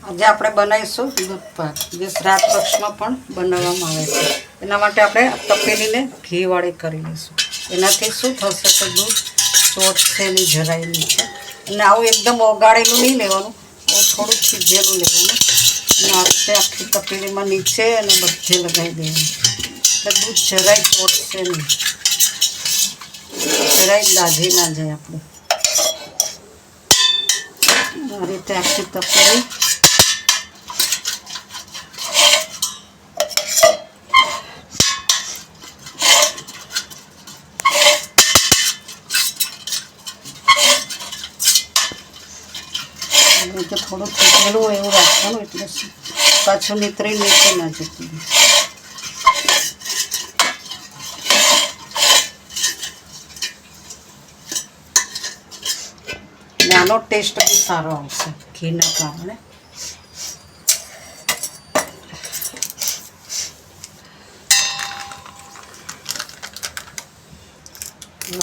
આજે આપણે બનાવીશું દૂધ પાક, જે શ્રાદ્ધ પક્ષમાં પણ બનાવવામાં આવે છે. એના માટે આપણે તપેલીને ઘીવાળી કરી લઈશું. એનાથી શું થશે તો દૂધ ચોટશે નહીં, જરાય નહીં છે. અને આવું એકદમ ઓગાળેલું નહીં લેવાનું, આવું થોડુંક ખીજેલું લેવાનું અને આ રીતે આખી તપેલીમાં નીચે અને બધે લગાવી દેવાનું. એટલે દૂધ જરાય ચોટશે નહીં, જરાય દાઝી ના જાય. આપણે આ રીતે આખી તપેલી તો થોડું થયેલું હોય એવું રાખવાનું, એટલે પાછું નીતરી નીચે ના જતું. આનો ટેસ્ટ બી સારો આવશે ઘીના કારણે.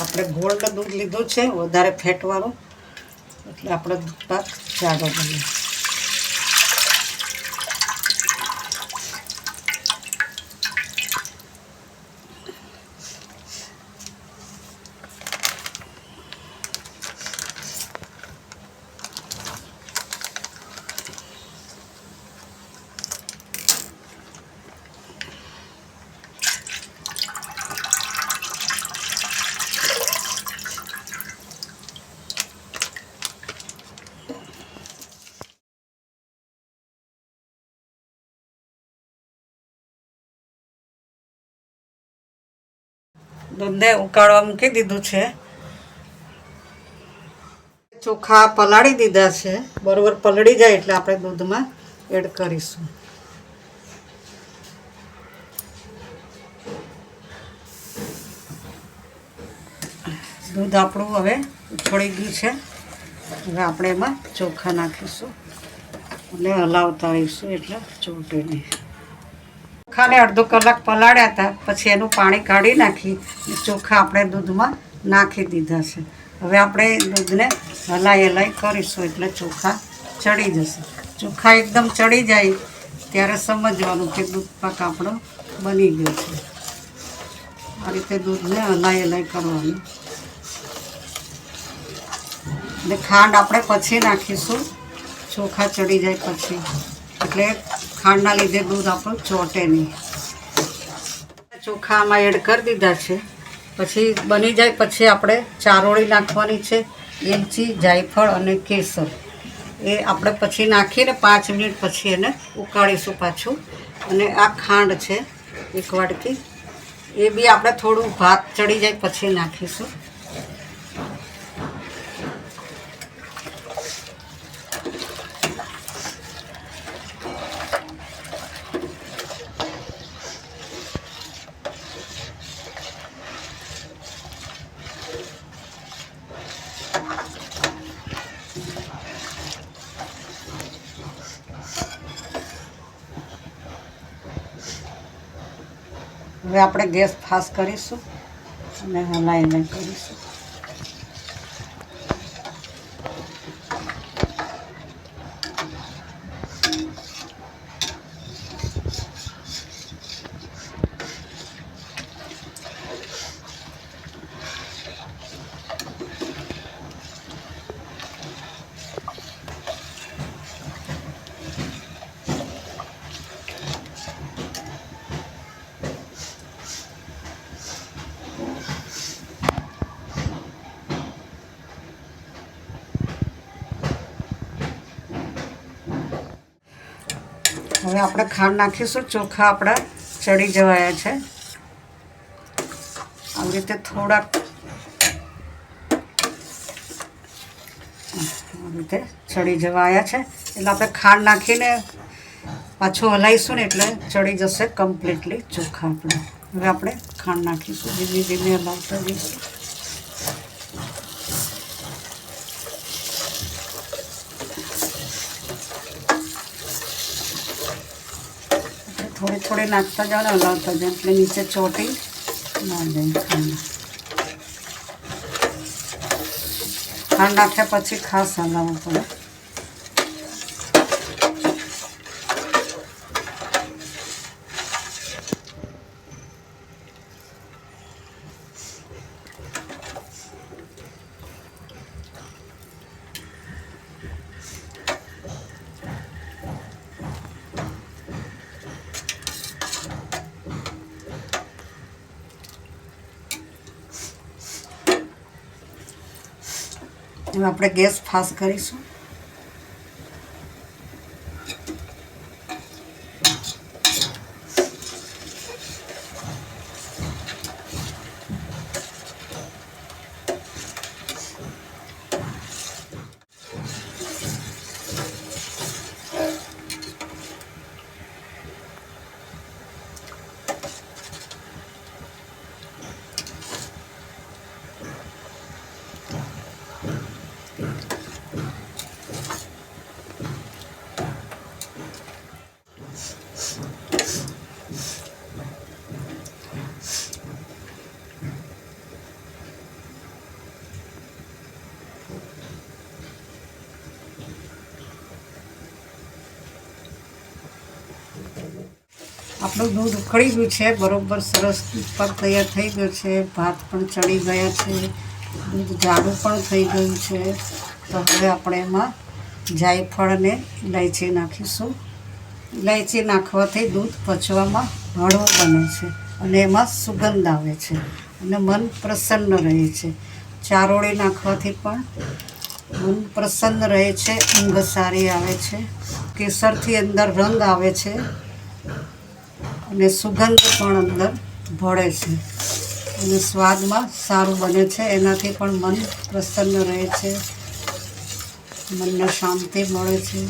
આપણે ગોલ્ડ દૂધ લીધું છે, વધારે ફેટવાળું, એટલે આપણો દૂધ પાક જાડો બને. દૂધને ઉકાળવા મૂકી દીધું છે. ચોખા પલાળી દીધા છે. બરોબર પલળી જાય એટલે આપણે દૂધમાં એડ કરીશું. દૂધ આપણું હવે ઉકળી ગયું છે. હવે આપણે એમાં ચોખા નાખીશું અને હલાવતા રહીશું એટલે ચોટે નહીં. ચોખાને અડધો કલાક પલાળ્યા હતા, પછી એનું પાણી કાઢી નાખી ચોખા આપણે દૂધમાં નાખી દીધા છે. હવે આપણે દૂધને હલાઈ કરીશું એટલે ચોખા ચડી જશે. ચોખા એકદમ ચડી જાય ત્યારે સમજવાનું કે દૂધ પાક આપણો બની ગયો છે. આ રીતે દૂધને હલાઈ કરવાનું. એટલે ખાંડ આપણે પછી નાખીશું, ચોખા ચડી જાય પછી, એટલે ખાંડના લીધે દૂધ આપણું ચોટે નહીં. ચોખા આમાં એડ કરી દીધા છે. પછી બની જાય પછી આપણે ચારોળી નાખવાની છે, એલચી, જાયફળ અને કેસર. એ આપણે પછી નાખીને 5 મિનિટ પછી એને ઉકાળીશું પાછું. અને આ ખાંડ છે 1 વાટકી, એ બી આપણે થોડું ભાત ચડી જાય પછી નાખીશું. હવે આપણે ગેસ ફાસ્ટ કરીશું અને હલાઈ કરીશું. હવે આપણે ખાંડ નાખીશું. ચોખા આપણા ચડી જવાયા છે. આવી રીતે થોડાક આવી રીતે ચડી જવાયા છે એટલે આપણે ખાંડ નાખીને પાછું હલાવીશું ને એટલે ચડી જશે કમ્પ્લીટલી ચોખા આપણે. હવે આપણે ખાંડ નાખીશું, ધીમે ધીમે હલાવતા જઈશું. થોડી નાખતા જાઓ ને હલાવતા જાઓ એટલે નીચે ચોટી ના જાય ખાંડ. ખાંડ નાખ્યા પછી ખાસ હલાવવું પડે. હવે આપણે ગેસ ફાસ્ટ કરીશું. આપણું દૂધ ઉકળી ગયું છે, બરોબર સરસ ઉપર તૈયાર થઈ ગયું છે. ભાત પણ ચડી ગયા છે, દૂધ જાડું પણ થઈ ગયું છે. તો હવે આપણે એમાં જાયફળ અને ઇલાયચી નાખીશું. ઇલાયચી નાખવાથી દૂધ પચવામાં હળવું બને છે અને એમાં સુગંધ આવે છે અને મન પ્રસન્ન રહે છે. ચારોળી નાખવાથી પણ મન પ્રસન્ન રહે છે, ઊંઘ સારી આવે છે. કેસરથી અંદર રંગ આવે છે અને સુગંધ પણ અંદર ભળે છે અને સ્વાદમાં સારું બને છે. એનાથી પણ મન પ્રસન્ન રહે છે, મનને શાંતિ મળે છે.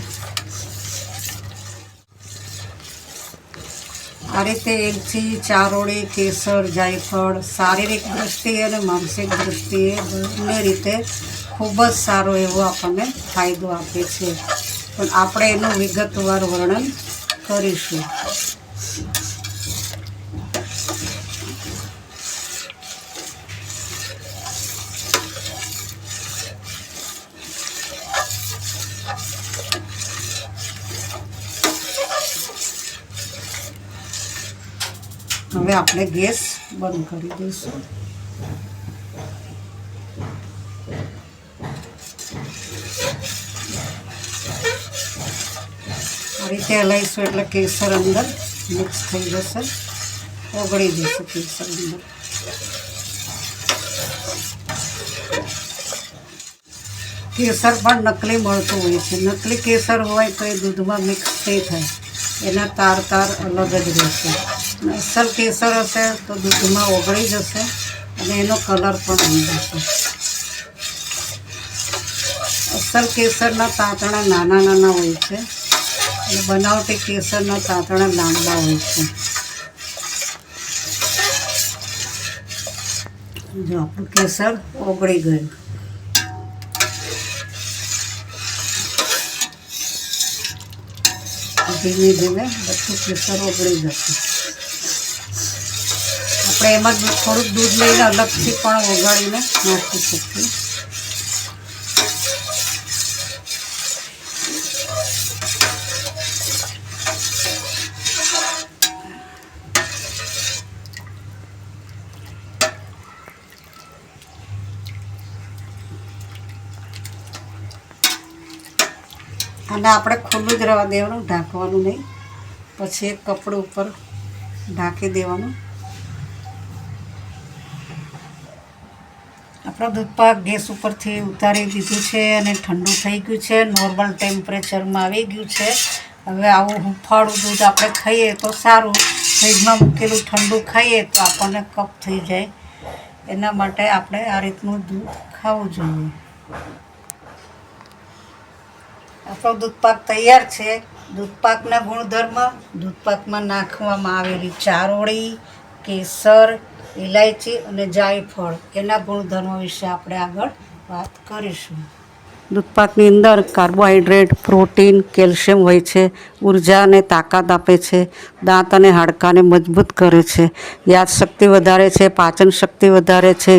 આ રીતે એલચી, ચારોળી, કેસર, જાયફળ શારીરિક દૃષ્ટિએ અને માનસિક દૃષ્ટિએ બંને રીતે ખૂબ જ સારો એવો આપણને ફાયદો આપે છે. પણ આપણે એનું વિગતવાર વર્ણન કરીશું. હવે આપણે ગેસ બંધ કરી દઈશું. આ રીતે હલાવીશું એટલે કેસર અંદર મિક્સ થઈ જશે, ઓગળી જશે કેસર અંદર. કેસર પણ નકલી મળતું હોય છે. નકલી કેસર હોય તો એ દૂધમાં મિક્સ નહીં થાય, એના તાર અલગ જ રહેશે. અસલ કેસર હશે તો દૂધમાં ઓગળી જશે અને એનો કલર પણ આવી જશે. અસલ કેસરના તાંતણા નાના હોય છે અને બનાવટી કેસરના તાંતણા લાંબા હોય છે. જો આપણું કેસર ઓગળી ગયું. ધીમે ધીમે બધું કેસર ઓગળી જશે. આપણે એમાં થોડુંક દૂધ લઈને અલગથી પણ ઓગાળીને નાખી શકીએ. અને આપણે ખુલ્લું જ રહેવા દેવાનું, ઢાંકવાનું નહીં. પછી એક કપડું ઉપર ઢાંકી દેવાનું. આપણું દૂધપાક ગેસ ઉપરથી ઉતારી દીધું છે અને ઠંડુ થઈ ગયું છે, નોર્મલ ટેમ્પરેચરમાં આવી ગયું છે. હવે આવું હુંફાળું દૂધ આપણે ખાઈએ તો સારું. ફ્રીજમાં મૂકેલું ઠંડુ ખાઈએ તો આપણને કફ થઈ જાય. એના માટે આપણે આ રીતનું દૂધ ખાવું જોઈએ. આપણો દૂધપાક તૈયાર છે. દૂધપાકના ગુણધર્મ, દૂધપાકમાં નાખવામાં આવેલી ચારોળી, કેસર, ઇલાયચી અને જાયફળ એના ગુણધર્મો વિશે આપણે આગળ વાત કરીશું. દૂધપાકની અંદર કાર્બોહાઈડ્રેટ, પ્રોટીન, કેલ્શિયમ હોય છે. ઉર્જા અને તાકાત આપે છે. દાંત અને હાડકાને મજબૂત કરે છે. યાદશક્તિ વધારે છે, પાચન શક્તિ વધારે છે,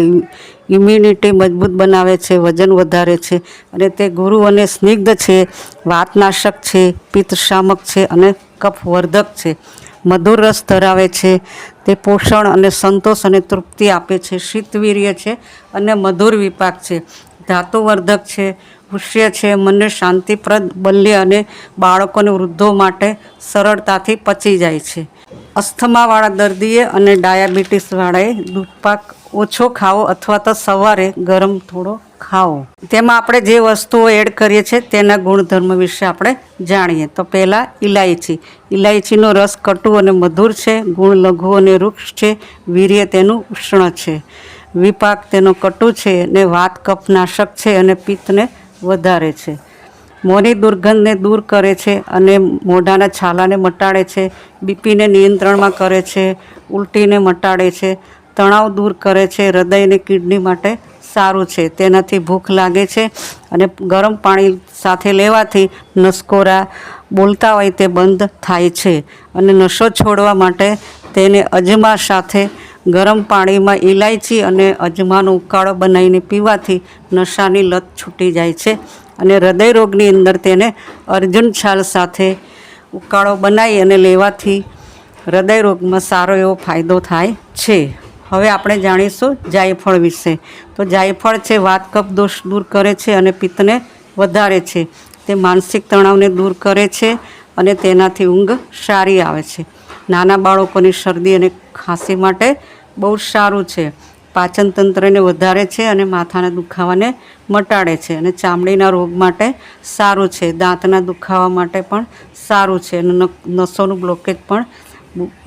ઇમ્યુનિટી મજબૂત બનાવે છે, વજન વધારે છે અને તે ગુરુ અને સ્નિગ્ધ છે, વાતનાશક છે, પિત્તશામક છે અને કફવર્ધક છે. મધુર રસ ધરાવે છે. તે પોષણ અને સંતોષ અને તૃપ્તિ આપે છે. શીતવીર્ય છે અને મધુર વિપાક છે. ધાતુવર્ધક છે, પુષ્ય છે, મનને શાંતિપ્રદ, બલ્ય અને બાળકો અને વૃદ્ધો માટે સરળતાથી પચી જાય છે. અસ્થમાવાળા દર્દીએ અને ડાયાબિટીસવાળાએ દૂધપાક ઓછો ખાવો અથવા તો સવારે ગરમ થોડો ખાવો. તેમાં આપણે જે વસ્તુઓ એડ કરીએ છીએ તેના ગુણધર્મ વિશે આપણે જાણીએ. તો પહેલાં ઇલાયચી. ઇલાયચીનો રસ કટુ અને મધુર છે. ગુણ લઘુ અને વૃક્ષ છે. વીર્ય તેનું ઉષ્ણ છે. વિપાક તેનો કટુ છે અને વાત કફનાશક છે અને પિત્તને વધારે છે. મોંની દુર્ગંધને દૂર કરે છે અને મોઢાના છાલાને મટાડે છે. બીપીને નિયંત્રણમાં કરે છે. ઉલટીને મટાડે છે. તણાવ દૂર કરે છે. હૃદય અને કિડની માટે સારું છે. તેનાથી ભૂખ લાગે છે અને ગરમ પાણી સાથે લેવાથી નસકોરા બોલતા હોય તે બંધ થાય છે. અને નશો છોડવા માટે તેને અજમા સાથે ગરમ પાણીમાં ઇલાયચી અને અજમાનો ઉકાળો બનાવીને પીવાથી નશાની લત છૂટી જાય છે. અને હૃદય રોગની અંદર તેને અર્જુન છાલ સાથે ઉકાળો બનાવી અને લેવાથી હૃદય રોગમાં સારો એવો ફાયદો થાય છે. હવે આપણે જાણીશું જાયફળ વિશે. તો જાયફળ છે વાત કફ દોષ દૂર કરે છે અને પિત્તને વધારે છે. તે માનસિક તણાવને દૂર કરે છે અને તેનાથી ઊંઘ સારી આવે છે. નાના બાળકોની શરદી અને ખાંસી માટે બહુ સારું છે. પાચન તંત્રને વધારે છે અને માથાના દુખાવાને મટાડે છે. અને ચામડીના રોગ માટે સારું છે. દાંતના દુખાવા માટે પણ સારું છે. અને નસોનું બ્લોકેજ પણ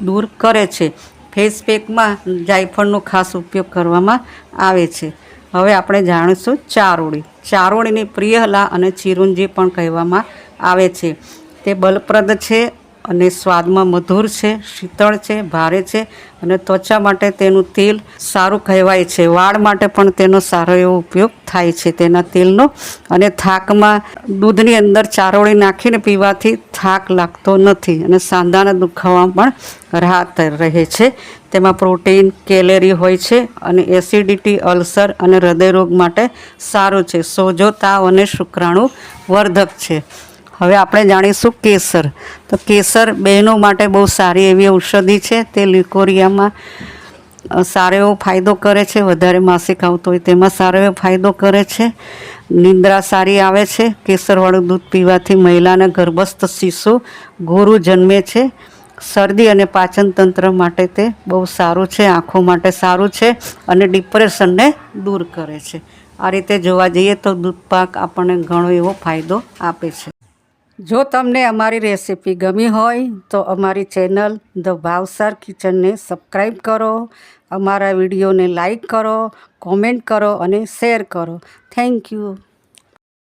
દૂર કરે છે. ફેસ પેકમાં જાયફળનો ખાસ ઉપયોગ કરવામાં આવે છે. હવે આપણે જાણીશું ચારોળી. ચારોળીની પ્રિયલા અને ચિરુંજી પણ કહેવામાં આવે છે. તે બલપ્રદ છે અને સ્વાદમાં મધુર છે. શીતળ છે, ભારે છે અને ત્વચા માટે તેનું તેલ સારું કહેવાય છે. વાળ માટે પણ તેનો સારો એવો ઉપયોગ થાય છે તેના તેલનો. અને થાકમાં દૂધની અંદર ચારોળી નાખીને પીવાથી થાક લાગતો નથી અને સાંધાના દુખાવામાં પણ રાહત રહે છે. તેમાં પ્રોટીન, કેલેરી હોય છે અને એસિડિટી, અલ્સર અને હૃદયરોગ માટે સારું છે. સોજો, તાવ અને શુક્રાણુ વર્ધક છે. હવે આપણે જાણીશું કેસર. તો કેસર બહેનો માટે બહુ સારી એવી ઔષધિ છે. તે લ્યુકોરિયામાં સારો એવો ફાયદો કરે છે. વધારે માસિક આવતો હોય તેમાં સારો એવો ફાયદો કરે છે. નિંદ્રા સારી આવે છે. કેસરવાળું દૂધ પીવાથી મહિલાના ગર્ભસ્થ શિશુ ગોરું જન્મે છે. શરદી અને પાચન તંત્ર માટે તે બહુ સારું છે. આંખો માટે સારું છે અને ડિપ્રેશનને દૂર કરે છે. આ રીતે જોવા જઈએ તો દૂધપાક આપણને ઘણો એવો ફાયદો આપે છે. જો તમને અમારી રેસીપી ગમી હોય તો અમારી ચેનલ ધ ભાવસાર કિચનને સબસ્ક્રાઈબ કરો, અમારા વિડીયોને લાઈક કરો, કોમેન્ટ કરો અને શેર કરો. Thank you.